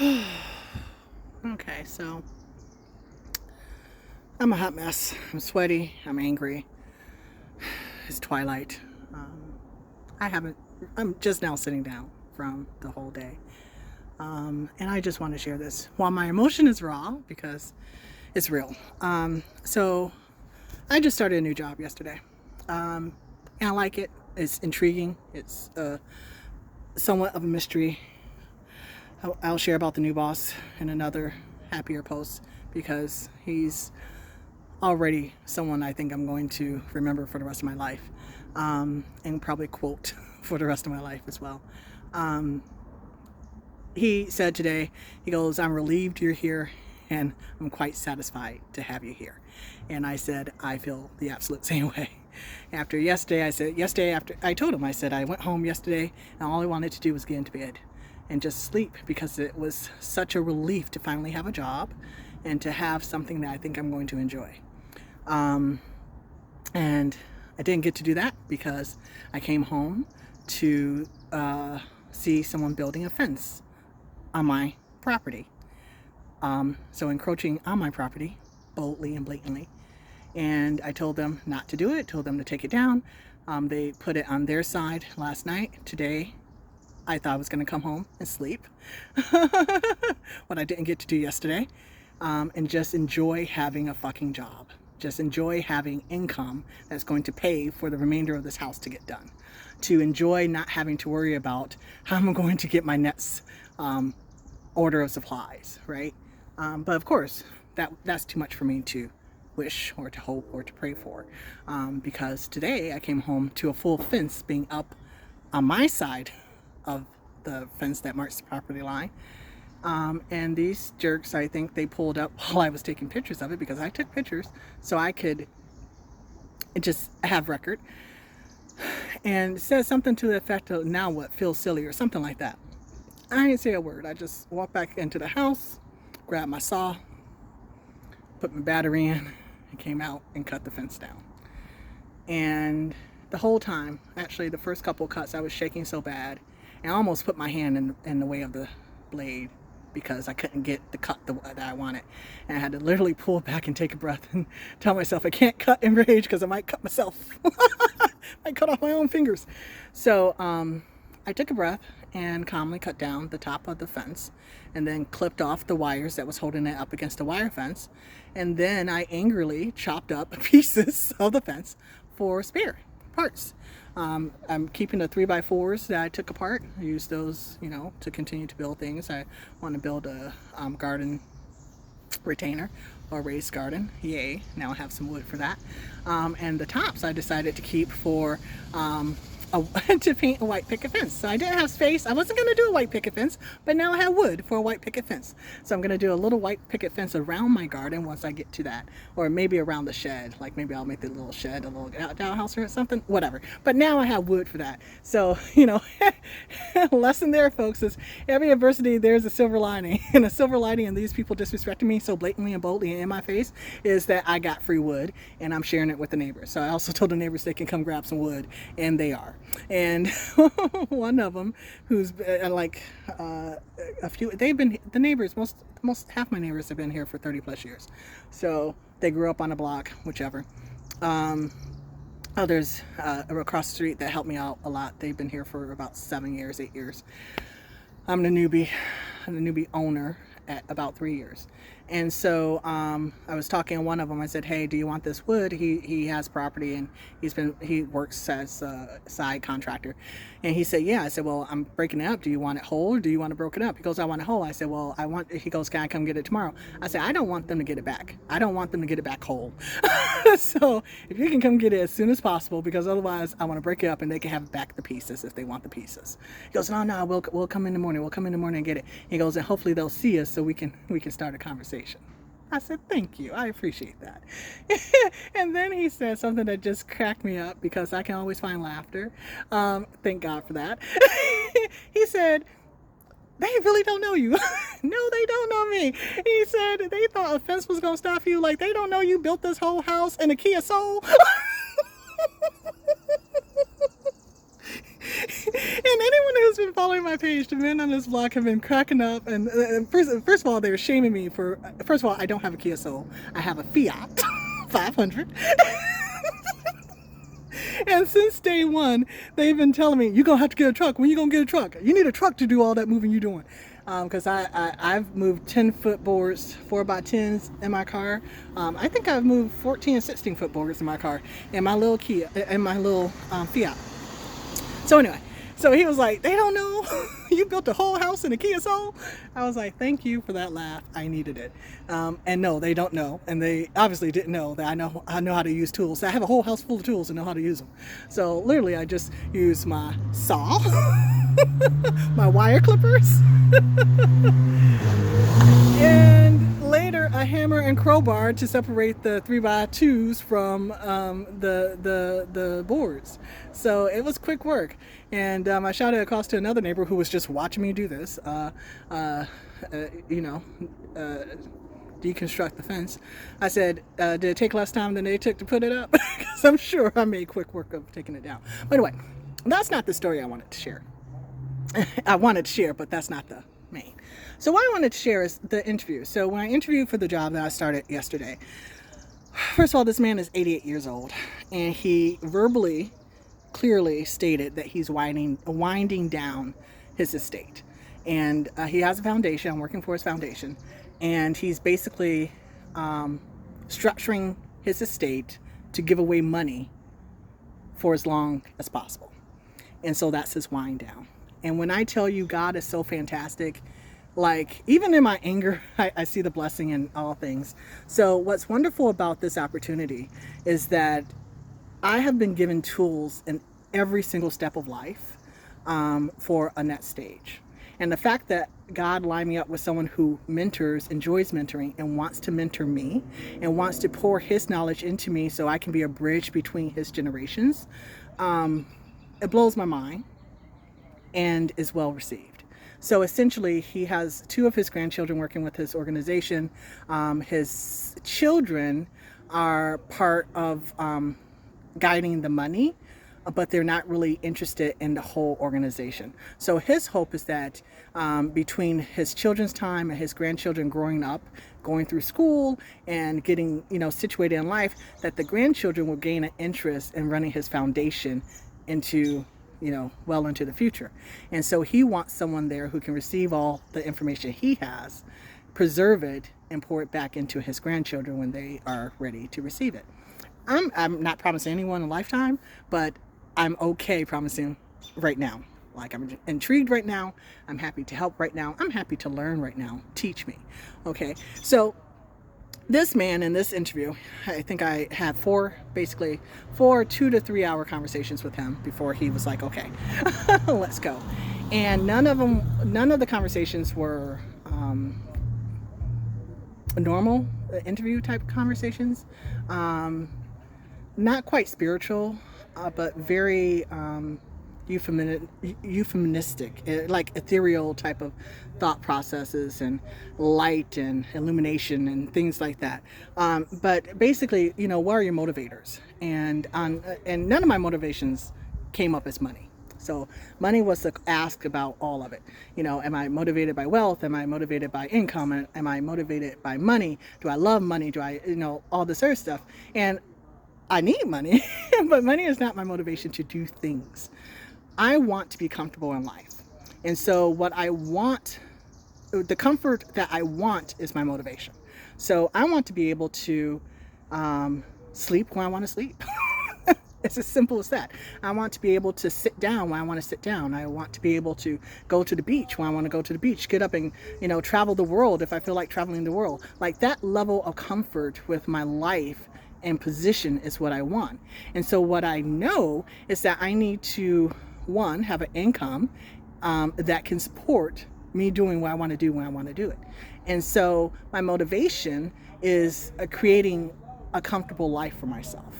Okay, so I'm a hot mess. I'm sweaty. I'm angry. It's twilight. Um, I'm just now sitting down from the whole day. And I just want to share this. While my emotion is raw, because it's real. So I just started a new job yesterday. And I like it. It's intriguing. It's somewhat of a mystery. I'll share about the new boss in another happier post because he's already someone I think I'm going to remember for the rest of my life, and probably quote for the rest of my life as well. He said today, he goes, "I'm relieved you're here and I'm quite satisfied to have you here." And I said, I feel the absolute same way. After yesterday, I told him, I said, I went home yesterday and all I wanted to do was get into bed and just sleep because it was such a relief to finally have a job and to have something that I think I'm going to enjoy. And I didn't get to do that because I came home to see someone building a fence on my property. So encroaching on my property boldly and blatantly. And I told them not to do it, told them to take it down. They put it on their side last night. Today, I thought I was going to come home and sleep, what I didn't get to do yesterday, and just enjoy having a fucking job. Just enjoy having income that's going to pay for the remainder of this house to get done. To enjoy not having to worry about how I'm going to get my next order of supplies, right? But of course, that's too much for me to wish or to hope or to pray for, because today I came home to a full fence being up on my side of the fence that marks the property line. And these jerks, I think they pulled up while I was taking pictures of it because I took pictures so I could just have record. And it says something to the effect of, "Now what, feels silly," or something like that. I didn't say a word. I just walked back into the house, grabbed my saw, put my battery in, and came out and cut the fence down. And the whole time, actually the first couple cuts, I was shaking so bad and I almost put my hand in the way of the blade because I couldn't get the cut that I wanted. And I had to literally pull back and take a breath and tell myself I can't cut in rage because I might cut myself. I might cut off my own fingers. So I took a breath and calmly cut down the top of the fence and then clipped off the wires that was holding it up against the wire fence. And then I angrily chopped up pieces of the fence for spare parts. I'm keeping the 3x4s that I took apart. I use those, to continue to build things. I want to build a garden retainer or raised garden. Yay, now I have some wood for that. And the tops I decided to keep for to paint a white picket fence. So I didn't have space. I wasn't going to do a white picket fence, but now I have wood for a white picket fence. So I'm going to do a little white picket fence around my garden once I get to that, or maybe around the shed. Like maybe I'll make the little shed a little outhouse or something, whatever. But now I have wood for that. So, lesson there, folks, is every adversity there's a silver lining. And a silver lining in these people disrespecting me so blatantly and boldly and in my face is that I got free wood and I'm sharing it with the neighbors. So I also told the neighbors they can come grab some wood, and they are. And one of them, who's a few, they've been the neighbors. Most half my neighbors have been here for 30 plus years, so they grew up on the block, whichever. Others across the street that helped me out a lot. They've been here for about 7 years, 8 years. I'm the newbie owner at about 3 years. And so I was talking to one of them. I said, "Hey, do you want this wood?" He has property and he works as a side contractor. And he said, "Yeah." I said, "Well, I'm breaking it up. Do you want it whole or do you want it broken up?" He goes, "I want it whole." I said, "Well, he goes, "Can I come get it tomorrow?" I said, "I don't want them to get it back. I don't want them to get it back whole." So if you can come get it as soon as possible, because otherwise I want to break it up and they can have back the pieces if they want the pieces. He goes, "No, we'll come in the morning. We'll come in the morning and get it." He goes, "And hopefully they'll see us so we can start a conversation." I said, "Thank you. I appreciate that." And then he said something that just cracked me up because I can always find laughter. Thank God for that. He said, "They really don't know you." No, they don't know me. He said they thought a fence was going to stop you. Like, they don't know you built this whole house in a Kia Soul. And anyone has been following my page, the men on this block have been cracking up. And first of all, they were shaming me for, first of all, I don't have a Kia Soul. I have a Fiat 500. And since day one, they've been telling me, you're going to have to get a truck. When you going to get a truck? You need a truck to do all that moving you're doing. Because I've moved 10-foot boards, 4x10s in my car. I think I've moved 14 and 16-foot boards in my car, in my little Kia, in my little Fiat. So anyway, so he was like, they don't know you built a whole house in a Kia Soul. I was like, thank you for that laugh. I needed it. And no, they don't know. And they obviously didn't know that I know how to use tools. I have a whole house full of tools and know how to use them. So literally I just use my saw, my wire clippers, and later a hammer and crowbar to separate the 3x2s from the boards. So it was quick work. And I shouted across to another neighbor who was just watching me do this, deconstruct the fence. I said, did it take less time than they took to put it up? Because I'm sure I made quick work of taking it down. But anyway, that's not the story I wanted to share. I wanted to share, but that's not the main. So what I wanted to share is the interview. So when I interviewed for the job that I started yesterday, first of all, this man is 88 years old, and he verbally clearly stated that he's winding down his estate. And he has a foundation. I'm working for his foundation. And he's basically structuring his estate to give away money for as long as possible. And so that's his wind down. And when I tell you God is so fantastic, like even in my anger, I see the blessing in all things. So what's wonderful about this opportunity is that I have been given tools in every single step of life for a next stage. And the fact that God lined me up with someone who mentors, enjoys mentoring, and wants to mentor me, and wants to pour his knowledge into me so I can be a bridge between his generations, it blows my mind and is well received. So essentially, he has 2 of his grandchildren working with his organization. His children are part of guiding the money, but they're not really interested in the whole organization. So his hope is that between his children's time and his grandchildren growing up, going through school and getting, situated in life, that the grandchildren will gain an interest in running his foundation into, well into the future. And so he wants someone there who can receive all the information he has, preserve it, and pour it back into his grandchildren when they are ready to receive it. I'm not promising anyone a lifetime, but I'm okay promising right now. Like, I'm intrigued right now. I'm happy to help right now. I'm happy to learn right now. Teach me. Okay. So this man in this interview, I think I had 4 2 to 3 hour conversations with him before he was like, okay, let's go. And none of the conversations were normal interview type conversations. Not quite spiritual, but very euphemistic, like ethereal type of thought processes and light and illumination and things like that. But basically, what are your motivators? And none of my motivations came up as money. So money was to ask about all of it. Am I motivated by wealth? Am I motivated by income? Am I motivated by money? Do I love money? Do I, all this other stuff? And I need money, but money is not my motivation to do things. I want to be comfortable in life. And so what I want, the comfort that I want is my motivation. So I want to be able to sleep when I want to sleep. It's as simple as that. I want to be able to sit down when I want to sit down. I want to be able to go to the beach when I want to go to the beach, get up and, travel the world if I feel like traveling the world. Like that level of comfort with my life and position is what I want. And so what I know is that I need to, 1, have an income that can support me doing what I want to do when I want to do it. And so my motivation is creating a comfortable life for myself.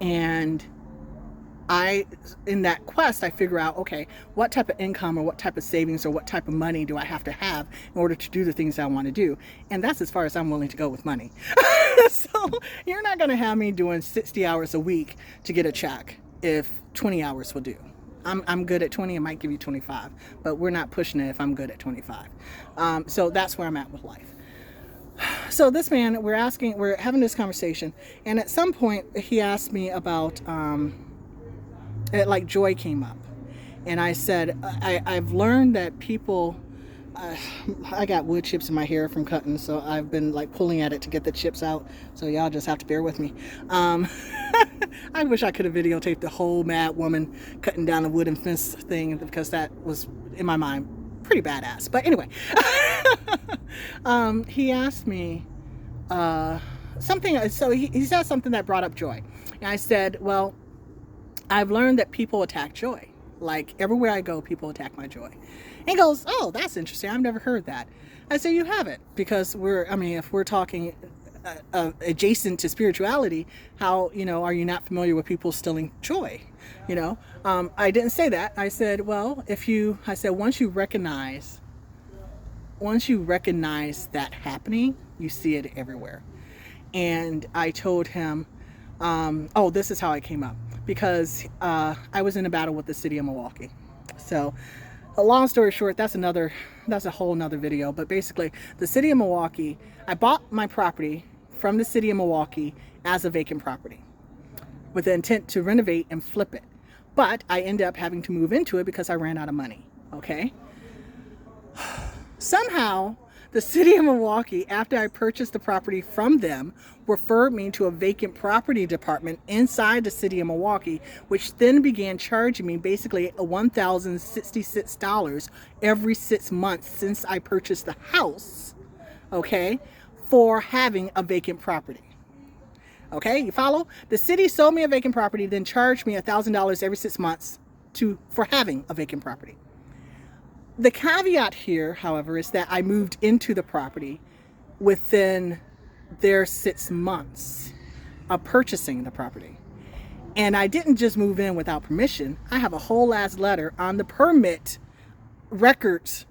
And in that quest, I figure out, okay, what type of income or what type of savings or what type of money do I have to have in order to do the things I want to do? And that's as far as I'm willing to go with money. So you're not going to have me doing 60 hours a week to get a check if 20 hours will do. I'm good at 20, I might give you 25, but we're not pushing it if I'm good at 25. So that's where I'm at with life. So this man, we're having this conversation, and at some point he asked me about, like joy came up, and I said, I've learned that people, I got wood chips in my hair from cutting, so I've been like pulling at it to get the chips out, so y'all just have to bear with me. I wish I could have videotaped the whole mad woman cutting down the wooden fence thing, because that was, in my mind, pretty badass. But anyway, he asked me something, so he said something that brought up joy, and I said, well, I've learned that people attack joy. Like everywhere I go, people attack my joy. And he goes, oh, that's interesting, I've never heard that. I said, you haven't, because if we're talking adjacent to spirituality, how, are you not familiar with people stealing joy? I didn't say that. I said, well, once you recognize that happening, you see it everywhere. And I told him, oh, this is how it came up, because I was in a battle with the city of Milwaukee. So a long story short, that's a whole nother video. But basically, the city of Milwaukee, I bought my property from the city of Milwaukee as a vacant property with the intent to renovate and flip it. But I ended up having to move into it because I ran out of money. Okay. Somehow, the city of Milwaukee, after I purchased the property from them, referred me to a vacant property department inside the city of Milwaukee, which then began charging me basically $1,066 every 6 months since I purchased the house, okay, for having a vacant property. Okay, you follow? The city sold me a vacant property, then charged me $1,000 every 6 months for having a vacant property. The caveat here, however, is that I moved into the property within their 6 months of purchasing the property. And I didn't just move in without permission. I have a whole ass letter on the permit records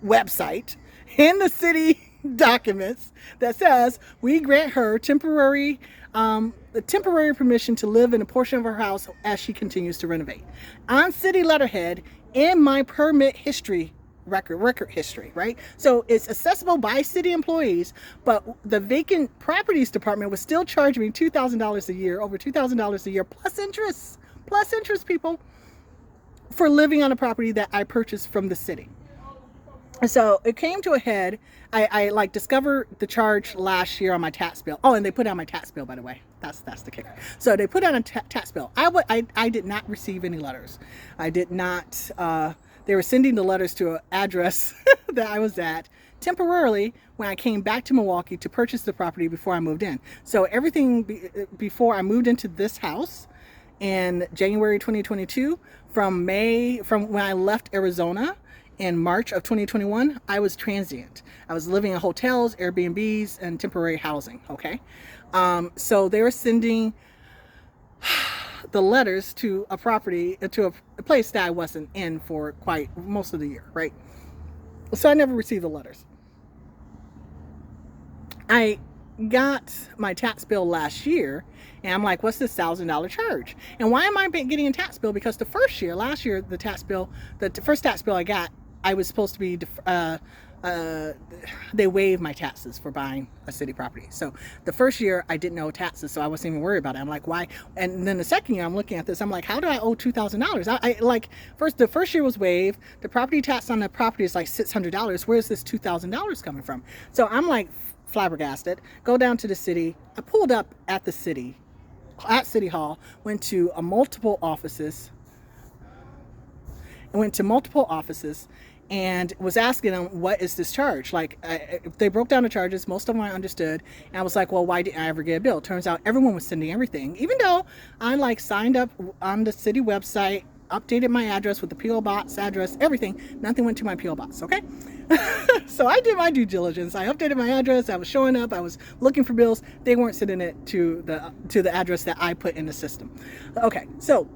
website in the city documents that says we grant her temporary permission to live in a portion of her house as she continues to renovate. On city letterhead, in my permit history record history, right? So it's accessible by city employees, but the vacant properties department was still charging me $2,000 a year, over $2,000 a year, plus interest, people, for living on a property that I purchased from the city. So it came to a head. I like discovered the charge last year on my tax bill. Oh, and they put on my tax bill, by the way. That's the kicker. So they put on a tax bill. I did not receive any letters. I did not. They were sending the letters to an address that I was at temporarily when I came back to Milwaukee to purchase the property before I moved in. So everything before I moved into this house in January 2022, from when I left Arizona in March of 2021, I was transient. I was living in hotels, Airbnbs, and temporary housing, okay? So they were sending the letters to a property, to a place that I wasn't in for quite most of the year, right? So I never received the letters. I got my tax bill last year, and I'm like, what's this $1,000 charge? And why am I getting a tax bill? Because last year, the first tax bill I got, I was supposed to be, they waived my taxes for buying a city property. So the first year I didn't owe taxes, so I wasn't even worried about it. I'm like, why? And then the second year I'm looking at this, I'm like, how do I owe $2,000? The first year was waived. The property tax on the property is like $600. Where's this $2,000 coming from? So I'm like flabbergasted. Go down to the city. I pulled up at City Hall, went to multiple offices, and was asking them, what is this charge? Like, they broke down the charges. Most of them I understood. And I was like, well, why didn't I ever get a bill? Turns out everyone was sending everything. Even though I signed up on the city website, updated my address with the P.O. box address, everything, nothing went to my P.O. box, okay? So I did my due diligence. I updated my address. I was showing up. I was looking for bills. They weren't sending it to the address that I put in the system. Okay, so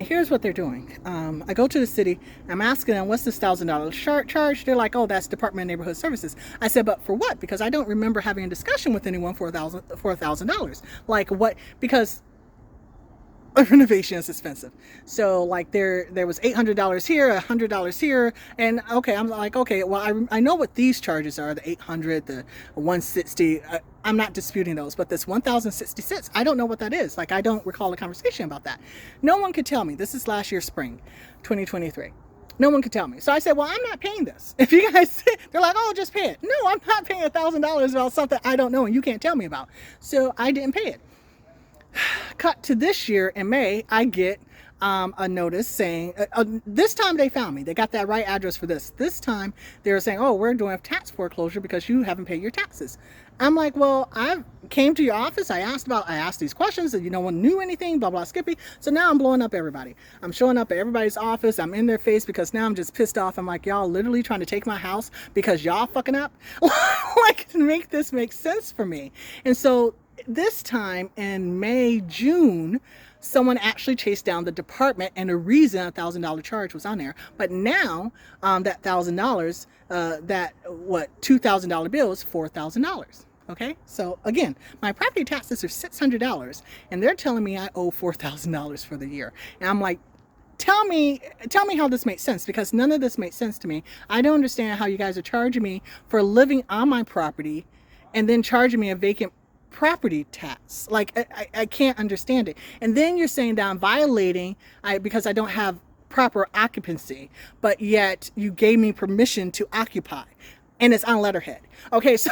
here's what they're doing. I go to the city. I'm asking them, what's this $1,000 charge? They're like, oh, that's Department of Neighborhood Services. I said, but for what? Because I don't remember having a discussion with anyone for $1,000. Like, what? Because a renovation is expensive. So like there was $800 here, $100 here, and okay, I'm like, okay, well I know what these charges are, the 800, the 160. I'm not disputing those, but this 1,066, I don't know what that is. Like I don't recall a conversation about that. No one could tell me. This is last year spring, 2023. No one could tell me. So I said, well, I'm not paying this. If you guys, they're like, oh, just pay it. No, I'm not paying $1,000 about something I don't know and you can't tell me about. So I didn't pay it. Cut to this year in May, I get a notice saying, this time they found me. They got that right address for this. This time they're saying, oh, we're doing a tax foreclosure because you haven't paid your taxes. I'm like, well, I came to your office. I asked these questions and no one knew anything, blah, blah, Skippy. So now I'm blowing up everybody. I'm showing up at everybody's office. I'm in their face because now I'm just pissed off. I'm like, y'all literally trying to take my house because y'all fucking up. Like, to make this make sense for me. And so this time in May, June, someone actually chased down the department, and the reason a $1,000 charge was on there. But now that $1,000, $2,000 bill is $4,000. Okay, so again, my property taxes are $600, and they're telling me I owe $4,000 for the year. And I'm like, tell me how this makes sense, because none of this makes sense to me. I don't understand how you guys are charging me for living on my property and then charging me a vacant property tax. Like I can't understand it. And then you're saying that I'm violating because I don't have proper occupancy, but yet you gave me permission to occupy, and it's on letterhead. Okay, so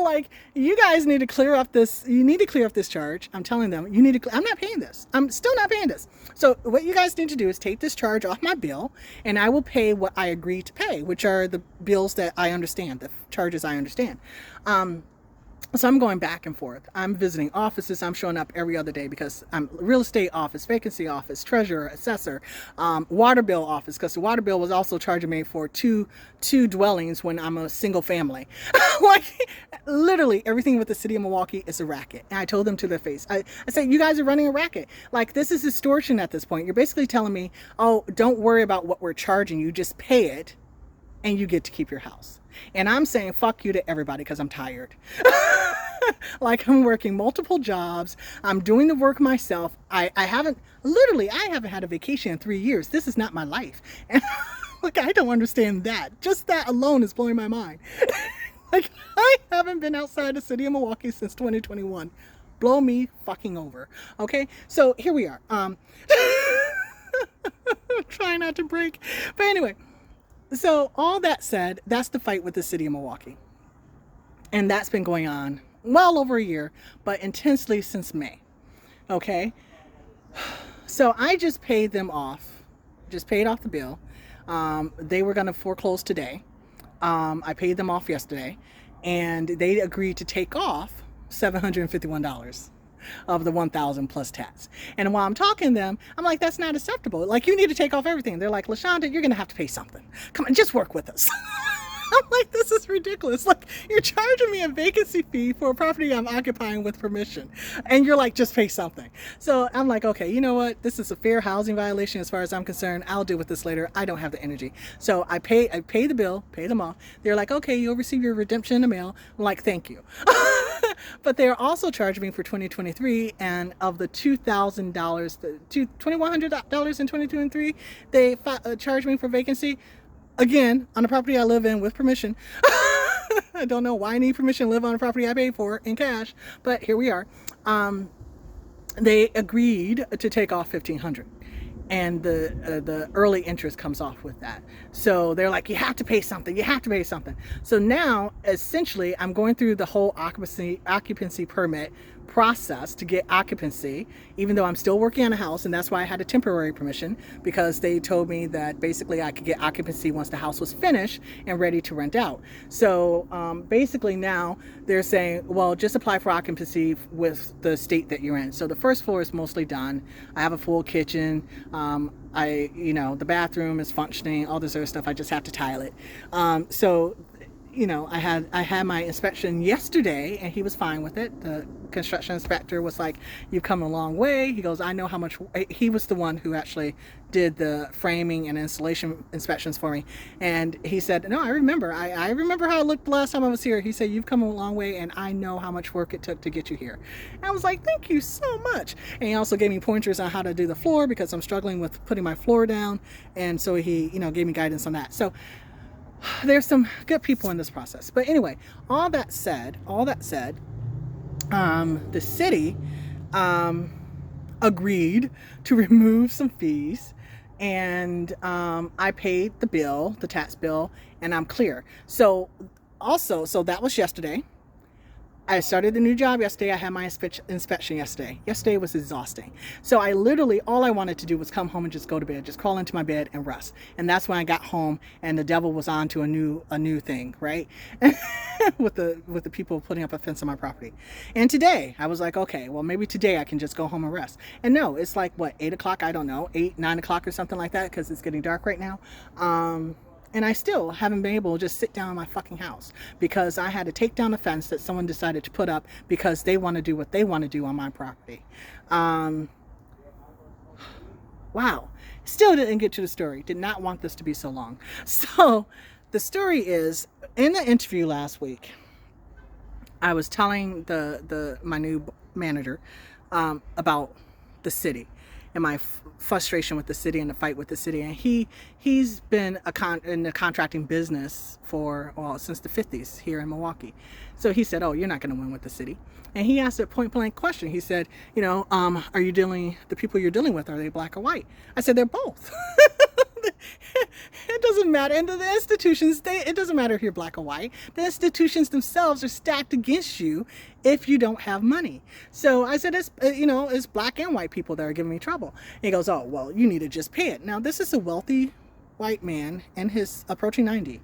like, you guys need to clear up this. You need to clear up this charge. I'm telling them you need to. I'm not paying this. I'm still not paying this. So what you guys need to do is take this charge off my bill, and I will pay what I agree to pay, which are the bills that I understand, the charges I understand. So I'm going back and forth. I'm visiting offices. I'm showing up every other day because I'm real estate office, vacancy office, treasurer, assessor, water bill office, because the water bill was also charging me for two dwellings when I'm a single family. Like, literally everything with the city of Milwaukee is a racket. And I told them to their face. I said, you guys are running a racket. Like, this is extortion at this point. You're basically telling me, oh, don't worry about what we're charging you. Just pay it and you get to keep your house. And I'm saying fuck you to everybody because I'm tired. Like, I'm working multiple jobs. I'm doing the work myself. I haven't had a vacation in 3 years. This is not my life. And like, I don't understand that. Just that alone is blowing my mind. Like, I haven't been outside the city of Milwaukee since 2021. Blow me fucking over. Okay, so here we are. Try not to break. But anyway, so all that said, that's the fight with the city of Milwaukee. And that's been going on well over a year, but intensely since May. Okay? So I just paid them off. Just paid off the bill. They were going to foreclose today. I paid them off yesterday. And they agreed to take off $751 of the 1,000 plus tax. And while I'm talking to them, I'm like, that's not acceptable. Like, you need to take off everything. They're like, LaShonda, you're going to have to pay something. Come on, just work with us. I'm like, this is ridiculous. Like, you're charging me a vacancy fee for a property I'm occupying with permission. And you're like, just pay something. So I'm like, okay, you know what? This is a fair housing violation as far as I'm concerned. I'll deal with this later. I don't have the energy. So I pay the bill, pay them off. They're like, okay, you'll receive your redemption in the mail. I'm like, thank you. But they're also charging me for 2023, and of the $2,000, $2,100 in 2023, they charged me for vacancy. Again, on a property I live in with permission. I don't know why I need permission to live on a property I paid for in cash, but here we are. They agreed to take off $1,500, and the early interest comes off with that. So they're like, you have to pay something. You have to pay something. So now, essentially, I'm going through the whole occupancy permit process to get occupancy, even though I'm still working on a house, and that's why I had a temporary permission, because they told me that basically I could get occupancy once the house was finished and ready to rent out. So basically now they're saying, well, just apply for occupancy with the state that you're in. So the first floor is mostly done. I have a full kitchen. The bathroom is functioning, all this other stuff. I just have to tile it. So I had my inspection yesterday, and he was fine with it. The construction inspector was like, you've come a long way. He goes, I know how much. He was the one who actually did the framing and installation inspections for me. And he said, no, I remember. I remember how it looked the last time I was here. He said, you've come a long way, and I know how much work it took to get you here. And I was like, thank you so much. And he also gave me pointers on how to do the floor because I'm struggling with putting my floor down. And so he, gave me guidance on that. So there's some good people in this process. But anyway, all that said, the city agreed to remove some fees, and I paid the tax bill, and I'm clear. So that was yesterday. I started the new job yesterday. I had my inspection yesterday. Yesterday was exhausting. So I literally, all I wanted to do was come home and just go to bed, just crawl into my bed and rest. And that's when I got home and the devil was on to a new thing, right? with the people putting up a fence on my property. And today I was like, okay, well, maybe today I can just go home and rest. And no, it's like what, 8 o'clock? I don't know, 9 o'clock or something like that, because it's getting dark right now. And I still haven't been able to just sit down in my fucking house because I had to take down a fence that someone decided to put up because they want to do what they want to do on my property. Wow. Still didn't get to the story. Did not want this to be so long. So the story is, in the interview last week, I was telling my new manager about the city and my frustration with the city and the fight with the city. And he's been in the contracting business since the 50s here in Milwaukee. So he said, oh, you're not going to win with the city. And he asked a point blank question. He said, the people you're dealing with, are they black or white? I said, they're both. It doesn't matter. And the institutions, it doesn't matter if you're black or white. The institutions themselves are stacked against you if you don't have money. So I said, it's black and white people that are giving me trouble. And he goes, oh, well, you need to just pay it. Now, this is a wealthy white man and his approaching 90.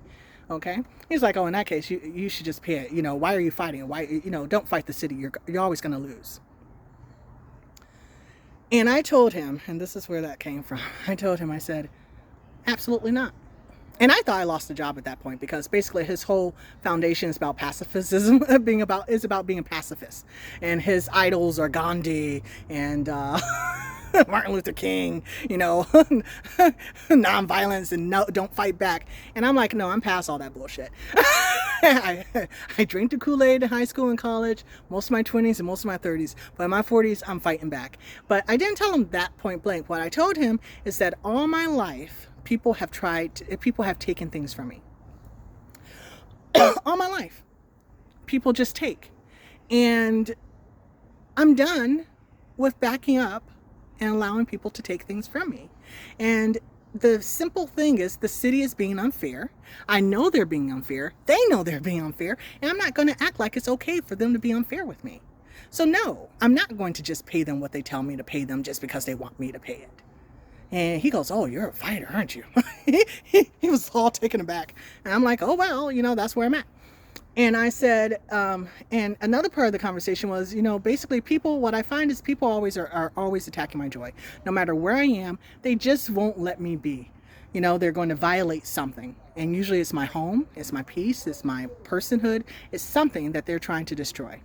Okay. He's like, oh, in that case, you should just pay it. Why are you fighting? Why, don't fight the city. You're always going to lose. And I told him, and this is where that came from. I said, absolutely not. And I thought I lost the job at that point because basically his whole foundation is about pacifism, is about being a pacifist. And his idols are Gandhi and Martin Luther King, nonviolence and don't fight back. And I'm like, no, I'm past all that bullshit. I drank the Kool-Aid in high school and college, most of my 20s and most of my 30s. But in my 40s, I'm fighting back. But I didn't tell him that point blank. What I told him is that all my life, people have taken things from me. All my life. People just take. And I'm done with backing up and allowing people to take things from me. And the simple thing is, the city is being unfair. I know they're being unfair. They know they're being unfair. And I'm not going to act like it's okay for them to be unfair with me. So no, I'm not going to just pay them what they tell me to pay them just because they want me to pay it. And he goes, oh, you're a fighter, aren't you? He was all taken aback. And I'm like, oh, well, that's where I'm at. And I said, and another part of the conversation was, basically what I find is people are always attacking my joy. No matter where I am, they just won't let me be. They're going to violate something. And usually it's my home, it's my peace, it's my personhood. It's something that they're trying to destroy.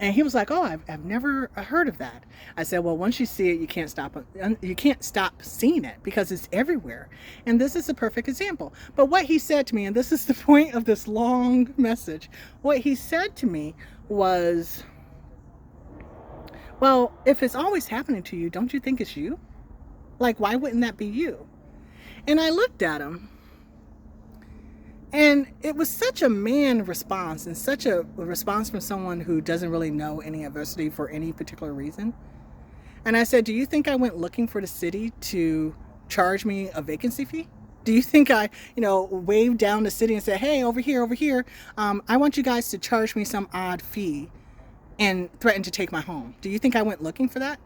And he was like, oh, I've never heard of that. I said, well, once you see it, you can't stop seeing it because it's everywhere. And this is a perfect example. But what he said to me, and this is the point of this long message, what he said to me was, well, if it's always happening to you, don't you think it's you? Like, why wouldn't that be you? And I looked at him. And it was such a man response, and such a response from someone who doesn't really know any adversity for any particular reason. And I said, do you think I went looking for the city to charge me a vacancy fee? Do you think I, waved down the city and said, hey, over here, I want you guys to charge me some odd fee and threaten to take my home? Do you think I went looking for that?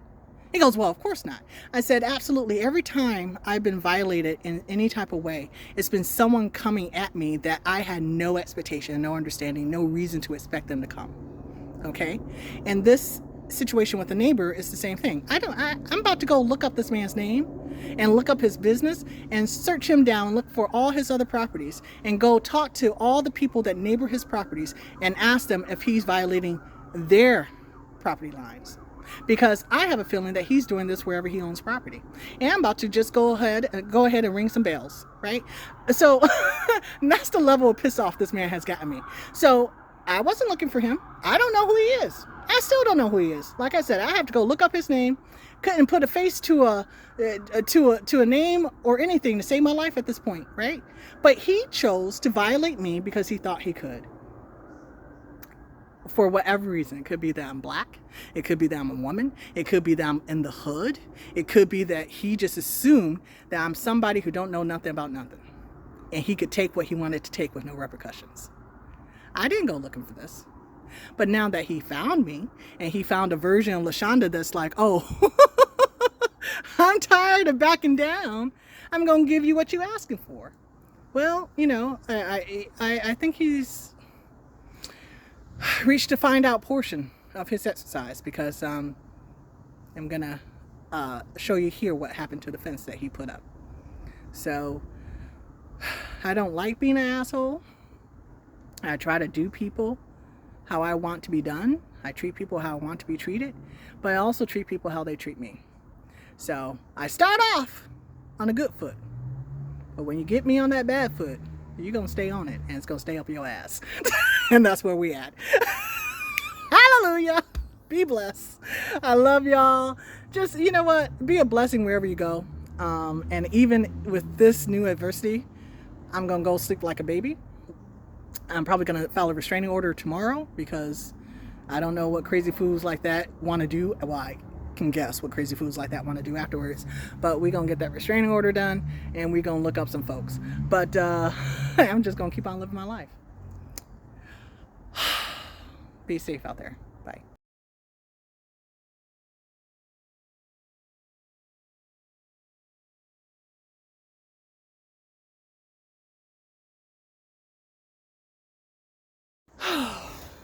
He goes, well, of course not. I said, absolutely. Every time I've been violated in any type of way, it's been someone coming at me that I had no expectation, no understanding, no reason to expect them to come. Okay? And this situation with the neighbor is the same thing. I'm about to go look up this man's name and look up his business and search him down and look for all his other properties and go talk to all the people that neighbor his properties and ask them if he's violating their property lines, because I have a feeling that he's doing this wherever he owns property. And I'm about to just go ahead and ring some bells, right? So that's the level of piss off this man has gotten me. So I wasn't looking for him. I don't know who he is. I still don't know who he is. Like I said, I have to go look up his name. Couldn't put a face to a name or anything to save my life at this point, right? But he chose to violate me because he thought he could. For whatever reason. It could be that I'm black. It could be that I'm a woman. It could be that I'm in the hood. It could be that he just assumed that I'm somebody who don't know nothing about nothing, and he could take what he wanted to take with no repercussions. I didn't go looking for this. But now that he found me, and he found a version of LaShonda that's like, oh, I'm tired of backing down, I'm going to give you what you're asking for. Well, you know, I think he's reached a find out portion of his exercise, because I'm going to show you here what happened to the fence that he put up. So I don't like being an asshole. I try to do people how I want to be done. I treat people how I want to be treated, but I also treat people how they treat me. So I start off on a good foot, but when you get me on that bad foot, you're going to stay on it, and it's going to stay up your ass. And that's where we at. Hallelujah. Be blessed. I love y'all. Just, you know what? Be a blessing wherever you go. And even with this new adversity, I'm going to go sleep like a baby. I'm probably going to file a restraining order tomorrow, because I don't know what crazy fools like that want to do. Well, I can guess what crazy fools like that want to do afterwards. But we're going to get that restraining order done, and we're going to look up some folks. But I'm just going to keep on living my life. Be safe out there. Bye.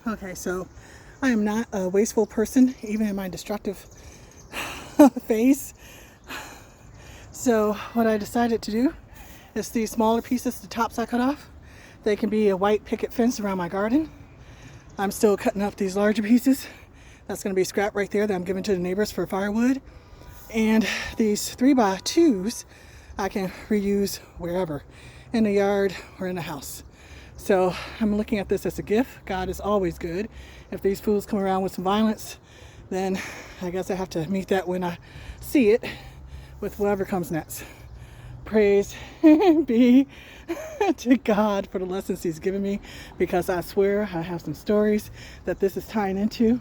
Okay, so I am not a wasteful person, even in my destructive phase. So what I decided to do is these smaller pieces, the tops I cut off, they can be a white picket fence around my garden. I'm still cutting up these larger pieces. That's going to be scrap right there that I'm giving to the neighbors for firewood. And these 3x2s I can reuse wherever, in the yard or in the house. So I'm looking at this as a gift. God is always good. If these fools come around with some violence, then I guess I have to meet that when I see it, with whatever comes next. Praise be to God for the lessons he's given me, because I swear I have some stories that this is tying into.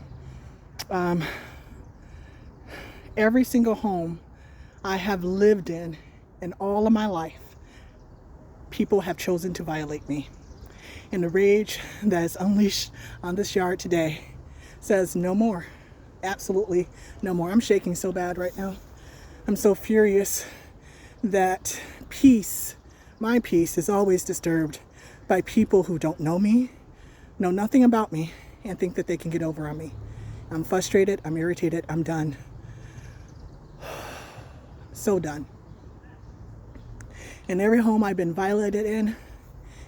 Every single home I have lived in all of my life, people have chosen to violate me. And the rage that is unleashed on this yard today says no more. Absolutely no more. I'm shaking so bad right now. I'm so furious that peace, my peace, is always disturbed by people who don't know me, know nothing about me, and think that they can get over on me. I'm frustrated. I'm irritated. I'm done. So done. In every home I've been violated in,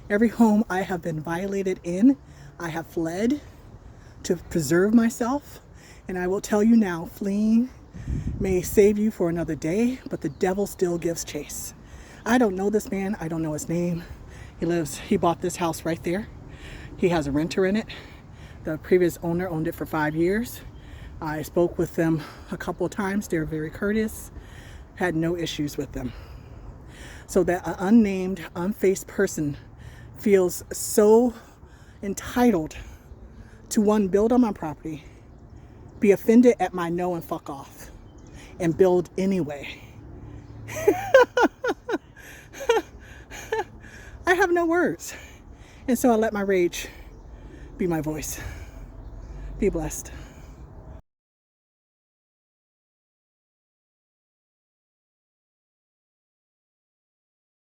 every home I have been violated in, I have fled to preserve myself. And I will tell you now, fleeing may save you for another day, but the devil still gives chase. I don't know this man. I don't know his name. He bought this house right there. He has a renter in it. The previous owner owned it for 5 years. I spoke with them a couple of times. They're very courteous. Had no issues with them. So that an unnamed, unfaced person feels so entitled to, one, build on my property, be offended at my no and fuck off, and build anyway. I have no words. And so I let my rage be my voice. Be blessed.